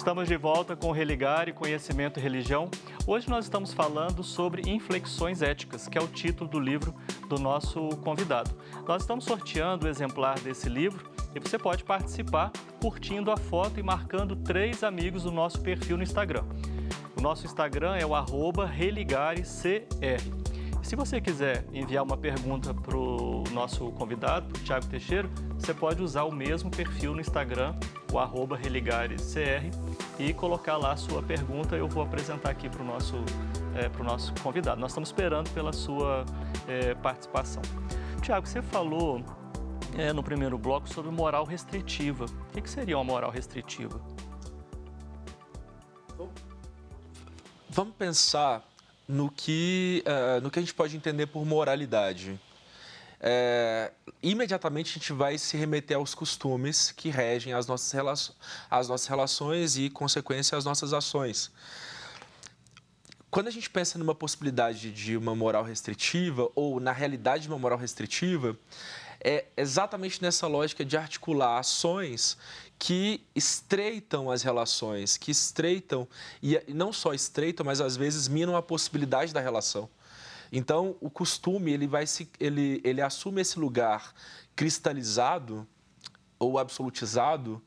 Estamos de volta com o Religare, Conhecimento e Religião. Hoje nós estamos falando sobre inflexões éticas, que é o título do livro do nosso convidado. Nós estamos sorteando o exemplar desse livro e você pode participar curtindo a foto e marcando 3 amigos do nosso perfil no Instagram. O nosso Instagram é o @religarecr. Se você quiser enviar uma pergunta para o nosso convidado, para o Thiago Teixeira, você pode usar o mesmo perfil no Instagram, o @religarecr, e colocar lá a sua pergunta. Eu vou apresentar aqui para o nosso convidado. Nós estamos esperando pela sua participação. Thiago, você falou no primeiro bloco sobre moral restritiva. O que seria uma moral restritiva? Vamos pensar no que a gente pode entender por moralidade. Imediatamente a gente vai se remeter aos costumes que regem as nossas relações e, consequência, as nossas ações. Quando a gente pensa numa possibilidade de uma moral restritiva, ou na realidade de uma moral restritiva, é exatamente nessa lógica de articular ações que estreitam as relações, que estreitam, e não só estreitam, mas às vezes minam a possibilidade da relação. Então, o costume, ele assume esse lugar cristalizado ou absolutizado,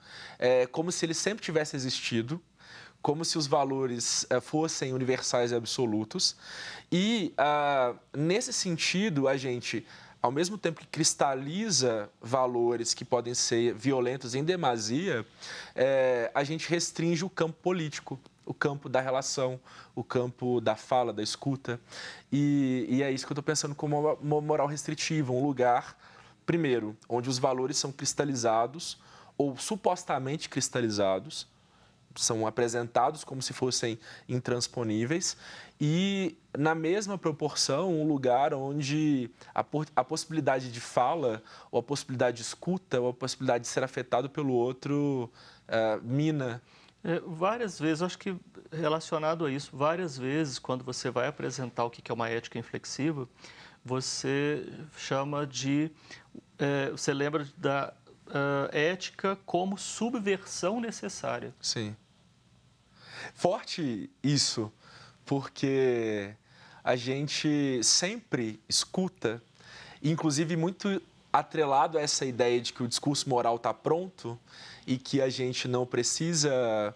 como se ele sempre tivesse existido, como se os valores fossem universais e absolutos. E, nesse sentido, a gente, ao mesmo tempo que cristaliza valores que podem ser violentos em demasia, a gente restringe o campo político, o campo da relação, o campo da fala, da escuta. E é isso que eu estou pensando como uma moral restritiva, um lugar, primeiro, onde os valores são cristalizados ou supostamente cristalizados, são apresentados como se fossem intransponíveis, e, na mesma proporção, um lugar onde a possibilidade de fala, ou a possibilidade de escuta, ou a possibilidade de ser afetado pelo outro, mina. Várias vezes, acho que relacionado a isso, várias vezes, quando você vai apresentar o que é uma ética inflexiva, você chama de... você lembra da ética como subversão necessária. Sim. Forte isso, porque a gente sempre escuta, inclusive muito atrelado a essa ideia de que o discurso moral está pronto e que a gente não precisa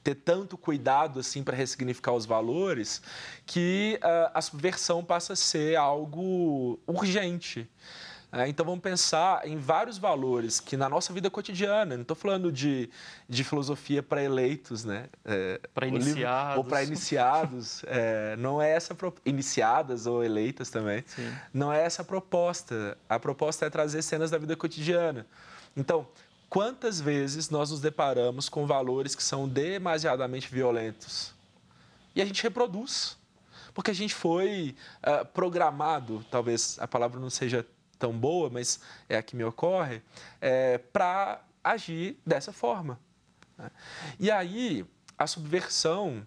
ter tanto cuidado assim para ressignificar os valores, que a subversão passa a ser algo urgente. Então, vamos pensar em vários valores que na nossa vida cotidiana, não estou falando de filosofia para eleitos, né? Para iniciados. Ou para iniciados, não é essa iniciadas ou eleitas também. Sim. Não é essa a proposta. A proposta é trazer cenas da vida cotidiana. Então, quantas vezes nós nos deparamos com valores que são demasiadamente violentos? E a gente reproduz, porque a gente foi programado, talvez a palavra não seja tão boa, mas é a que me ocorre, para agir dessa forma. E aí, a subversão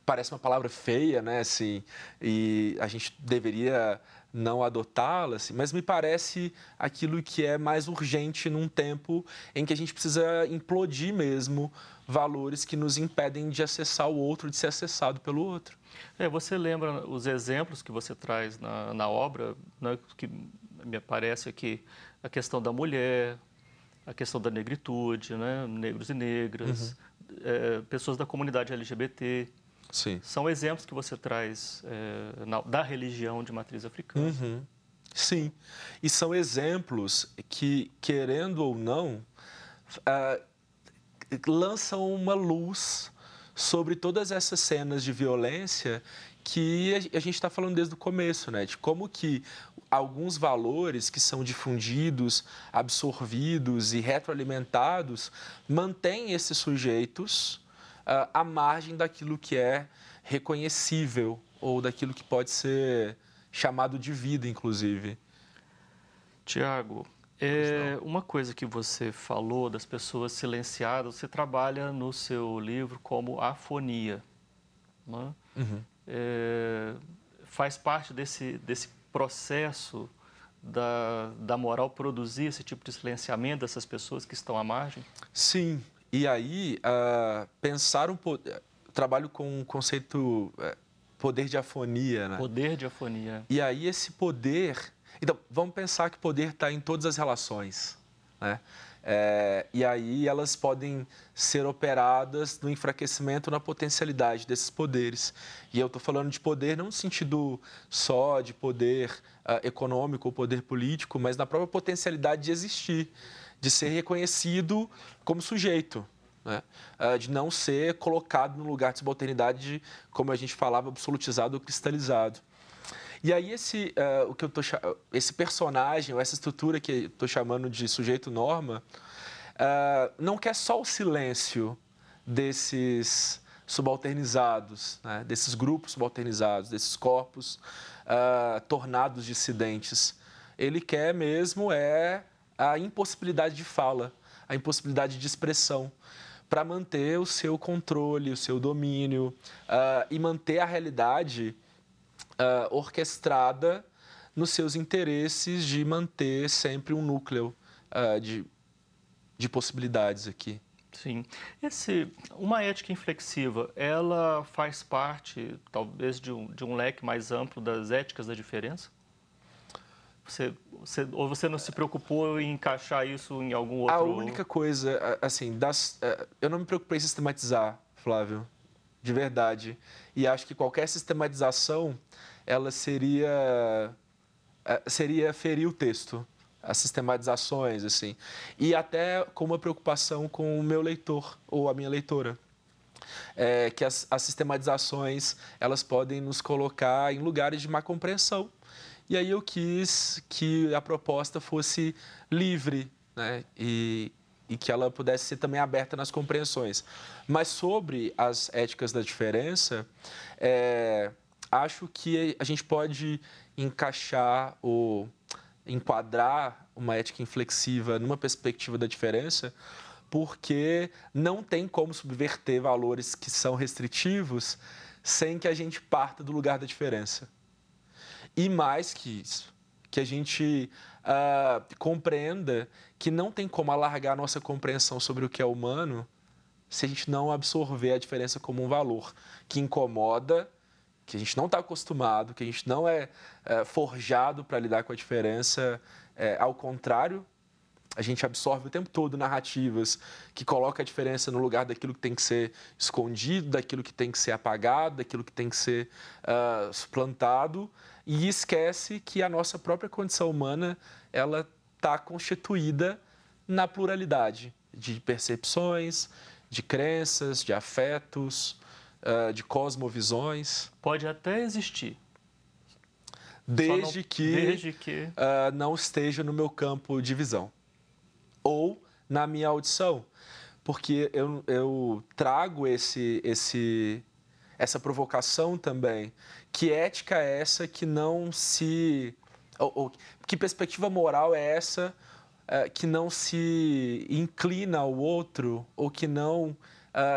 parece uma palavra feia, né? Assim, e a gente deveria não adotá-la, assim, mas me parece aquilo que é mais urgente num tempo em que a gente precisa implodir mesmo valores que nos impedem de acessar o outro, de ser acessado pelo outro. Você lembra os exemplos que você traz na obra, né, que me parece aqui a questão da mulher, a questão da negritude, né, negros e negras, pessoas da comunidade LGBT. Sim. São exemplos que você traz da religião de matriz africana. Sim, e são exemplos que, querendo ou não, lançam uma luz sobre todas essas cenas de violência que a gente está falando desde o começo, né? De como que alguns valores que são difundidos, absorvidos e retroalimentados mantêm esses sujeitos à margem daquilo que é reconhecível ou daquilo que pode ser chamado de vida, inclusive. Tiago, uma coisa que você falou das pessoas silenciadas, você trabalha no seu livro como afonia, né? Faz parte desse processo da moral produzir esse tipo de silenciamento dessas pessoas que estão à margem? Sim, E aí, pensar trabalho com o conceito poder de afonia, né? Poder de afonia. E aí esse poder... Então, vamos pensar que poder está em todas as relações, né? E aí elas podem ser operadas no enfraquecimento, na potencialidade desses poderes. E eu estou falando de poder não no sentido só de poder econômico ou poder político, mas na própria potencialidade de existir, de ser reconhecido como sujeito, né? De não ser colocado no lugar de subalternidade, como a gente falava, absolutizado ou cristalizado. E aí esse personagem, ou essa estrutura que eu estou chamando de sujeito-norma, não quer só o silêncio desses subalternizados, né? Desses grupos subalternizados, desses corpos tornados dissidentes. Ele quer mesmo a impossibilidade de fala, a impossibilidade de expressão, para manter o seu controle, o seu domínio e manter a realidade orquestrada nos seus interesses de manter sempre um núcleo de possibilidades aqui. Sim. Uma ética inflexiva, ela faz parte, talvez, de um leque mais amplo das éticas da diferença? Ou você não se preocupou em encaixar isso em algum outro... A única coisa, assim, eu não me preocupei em sistematizar, Flávio, de verdade. E acho que qualquer sistematização, ela seria ferir o texto, as sistematizações, assim. E até com uma preocupação com o meu leitor ou a minha leitora. Que as sistematizações, elas podem nos colocar em lugares de má compreensão. E aí eu quis que a proposta fosse livre, né? E que ela pudesse ser também aberta nas compreensões. Mas sobre as éticas da diferença, acho que a gente pode encaixar ou enquadrar uma ética inflexiva numa perspectiva da diferença, porque não tem como subverter valores que são restritivos sem que a gente parta do lugar da diferença. E mais que isso, que a gente compreenda que não tem como alargar a nossa compreensão sobre o que é humano se a gente não absorver a diferença como um valor que incomoda, que a gente não está acostumado, que a gente não é forjado para lidar com a diferença. Ao contrário, a gente absorve o tempo todo narrativas que colocam a diferença no lugar daquilo que tem que ser escondido, daquilo que tem que ser apagado, daquilo que tem que ser suplantado, e esquece que a nossa própria condição humana ela está constituída na pluralidade de percepções, de crenças, de afetos, de cosmovisões. Pode até existir. Desde que não esteja no meu campo de visão ou na minha audição, porque eu trago essa provocação também. Que ética é essa que não se... que perspectiva moral é essa que não se inclina ao outro ou que não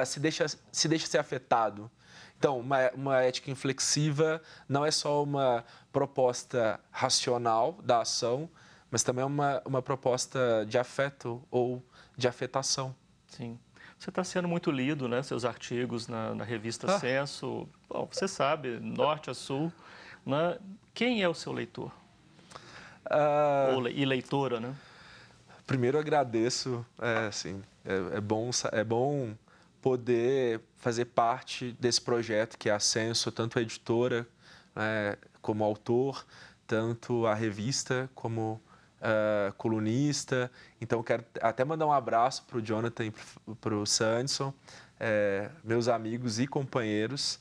se deixa ser afetado? Então, uma ética inflexiva não é só uma proposta racional da ação, mas também é uma proposta de afeto ou de afetação. Sim. Você está sendo muito lido, né? Seus artigos na revista Censo. Bom, você sabe, norte a sul. Né? Quem é o seu leitor? E leitora, né? Primeiro, agradeço. É bom poder fazer parte desse projeto que é a Censo, tanto a editora como autor, tanto a revista como colunista. Então, quero até mandar um abraço para o Jonathan e para o Sanderson, meus amigos e companheiros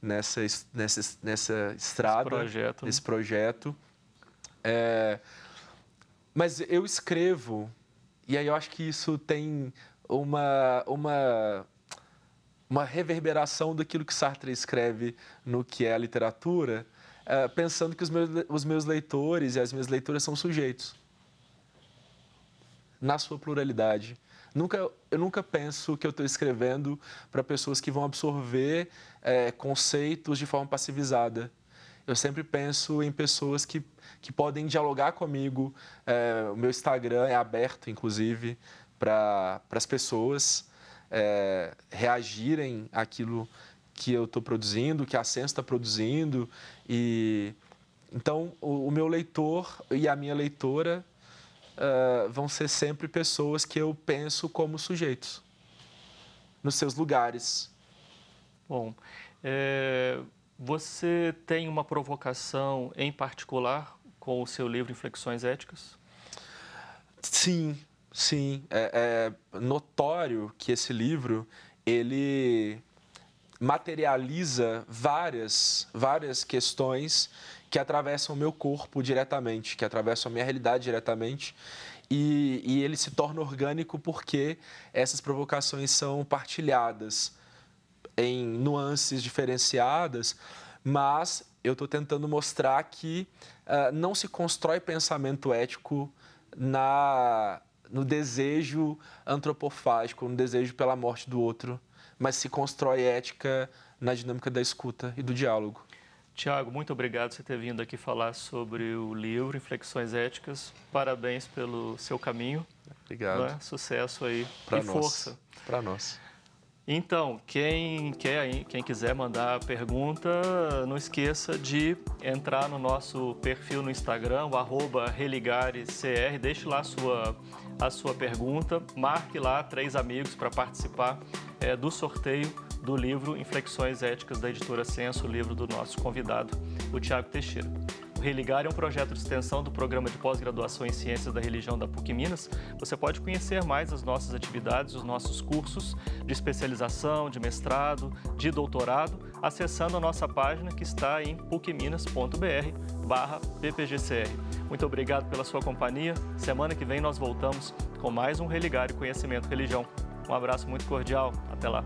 nessa estrada, nesse projeto. Mas eu escrevo, e aí eu acho que isso tem uma reverberação daquilo que Sartre escreve no que é a literatura, pensando que os meus leitores e as minhas leitoras são sujeitos, na sua pluralidade. Eu nunca penso que eu estou escrevendo para pessoas que vão absorver conceitos de forma passivizada. Eu sempre penso em pessoas que podem dialogar comigo. O meu Instagram é aberto, inclusive, para as pessoas. reagirem àquilo que eu estou produzindo, que a Senso está produzindo. Então, o meu leitor e a minha leitora vão ser sempre pessoas que eu penso como sujeitos, nos seus lugares. Bom, você tem uma provocação em particular com o seu livro Inflexões Éticas? Sim, sim. É notório que esse livro, ele materializa várias questões que atravessam o meu corpo diretamente, que atravessam a minha realidade diretamente, e ele se torna orgânico porque essas provocações são partilhadas em nuances diferenciadas, mas eu estou tentando mostrar que não se constrói pensamento ético no desejo antropofágico, no desejo pela morte do outro, mas se constrói ética na dinâmica da escuta e do diálogo. Tiago, muito obrigado por você ter vindo aqui falar sobre o livro Inflexões Éticas. Parabéns pelo seu caminho. Obrigado. Né? Sucesso aí pra e nós. Força. Para nós. Então, quem quiser mandar pergunta, não esqueça de entrar no nosso perfil no Instagram, o @religarecr, deixe lá a sua pergunta, marque lá 3 amigos para participar do sorteio do livro Inflexões Éticas da editora Senso, o livro do nosso convidado, o Tiago Teixeira. O Religar é um projeto de extensão do Programa de Pós-Graduação em Ciências da Religião da PUC Minas. Você pode conhecer mais as nossas atividades, os nossos cursos de especialização, de mestrado, de doutorado, acessando a nossa página que está em pucminas.br/ppgcr. Muito obrigado pela sua companhia. Semana que vem nós voltamos com mais um Religar e Conhecimento Religião. Um abraço muito cordial. Até lá.